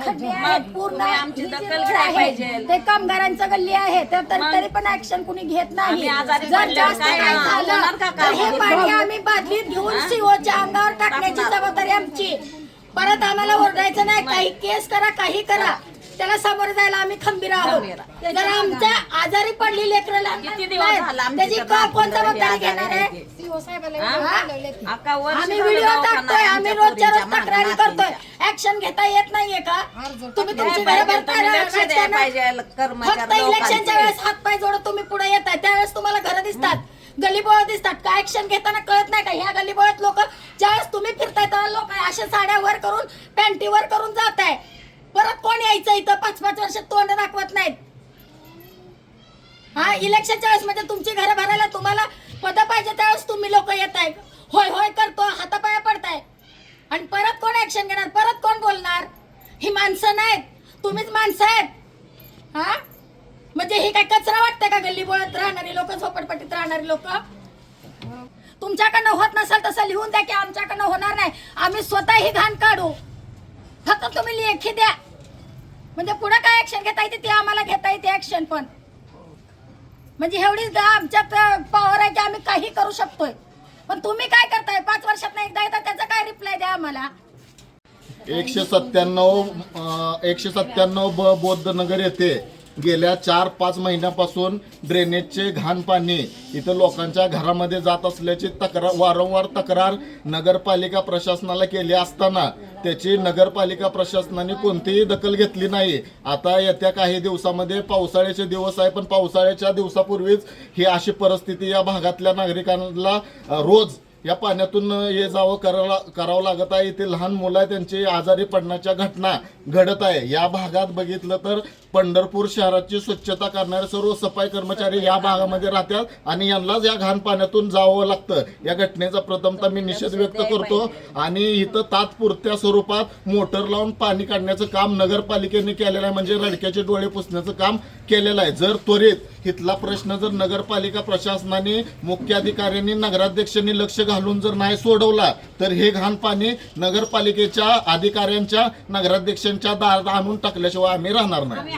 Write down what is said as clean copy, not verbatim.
खड्डे आहेत पूर्ण आमची ही जी दखल रोड घ्यायला आहे, पाहिजे. ते कामगारांचं गल्ली आहे तरी पण ऍक्शन कुणी घेत नाही. आम्ही आजारी जर पडल्यावर जास्त काय काय होणार झालं का तर हे काम? पाणी आम्ही बादलीत घेऊन सीओच्या अंगावर टाकण्याची जबाबदारी आमची. परत आम्हाला ओरडायचं नाही. काही केस करा, काही करा, त्याला सामोरे जायला आम्ही खंबीर आहोत. जर आमच्या आजारी पडली लेकरं किती दिवस झाला आमची त्याची तक्रार कोण पंधरा जबाबदारी आजारी घेणार आहे आहे? ते. हा? वर्ष आम्ही झालं व्हिडिओ दवाखाना टाकतोय, आहे आम्ही आमच्या रोजच्या रोज पोरीच्या तक्रारी मागं करतोय. नातींच्या. ऍक्शन घेता येत नाहीये का? तुम्ही तुमची काय घरभर पाहिजे, तुम्ही लक्ष द्यायला पाहिजे फक्त कर्मचारी इलेक्शनच्या लोकांचे. वेळेस हातपाय जोडत तुम्ही पुढे येताय, त्यावेळेस तुम्हाला घरं दिसतात, गलीबोळ दिसतात. काय ऍक्शन घेताना कळत नाही का? ह्या गलीबोळात लोक ज्यावेळेस तुम्ही फिरताय तेव्हा लोक अशा साड्या वर करून पॅन्टी वर करून जात आहे. परत कोण यायचं इथं 5-5 वर्ष तोंड दाखवत नाहीत. हा, इलेक्शनच्या वेळेस म्हणजे तुमची घरं भरायला तुम्हाला पद पाहिजे त्यावेळेस तुम्ही लोक येत आहे, होय होय करतो, हातापाया पडताय, आणि परत कोण ऍक्शन घेणार? परत कोण बोलणार? ही माणसं नाहीत, तुम्हीच माणसं आहेत. हा, म्हणजे ही काय कचरा वाटतंय का? गल्ली बोळात राहणारी लोक, झोपडपट्टीत राहणारी लोक. तुमच्याकडनं होत नसेल तसं लिहून द्या की आमच्याकडनं होणार नाही, आम्ही स्वतः ही घाण काढू. फक्त तुम्ही लेखी द्या, म्हणजे पुढे काय ऍक्शन घेता येते ते आम्हाला घेता येते ऍक्शन. पण म्हणजे एवढीच आमच्यात पॉवर आहे की आम्ही काही करू शकतोय. पण तुम्ही काय करताय? 5 वर्षात एकदा येतात, त्याचा काय रिप्लाय द्या आम्हाला? 197 ब बौद्धनगर येथे गेल्या 4-5 महिन्यापासून ड्रेनेजचे घाण पाणी इथं लोकांच्या घरामध्ये जात असल्याची वारंवार तक्रार नगरपालिका प्रशासनाला केली असताना त्याची नगरपालिका प्रशासनाने कोणतीही दखल घेतली नाही. आता येत्या काही दिवसामध्ये पावसाळ्याचे दिवस आहे, पण पावसाळ्याच्या दिवसापूर्वीच ही अशी परिस्थिती या भागातल्या नागरिकांना रोज या पाण्यातून ये जावं करावं लागत आहे. इथे लहान मुलं त्यांची आजारी पडण्याच्या घटना घडत आहे. या भागात बघितलं तर पंढरपूर शहराची स्वच्छता करणारे सर्व सफाई कर्मचारी या भागामध्ये राहतात आणि यांनाच या घाण पाण्यातून जावं लागतं. या घटनेचा प्रथमतः मी निषेध व्यक्त करतो आणि इथं तात्पुरत्या स्वरूपात मोटर लावून पाणी काढण्याचं काम नगरपालिकेने केलेलं आहे, म्हणजे रडक्याचे डोळे पुसण्याचं काम केलेलं आहे. जर त्वरित इथला प्रश्न जर नगरपालिका प्रशासनाने, मुख्याधिकाऱ्यांनी, नगराध्यक्षांनी लक्ष घालून जर नाही सोडवला तर हे घाण पाणी नगरपालिकेच्या अधिकाऱ्यांच्या, नगराध्यक्षांच्या दारात आणून टाकल्याशिवाय आम्ही राहणार नाही.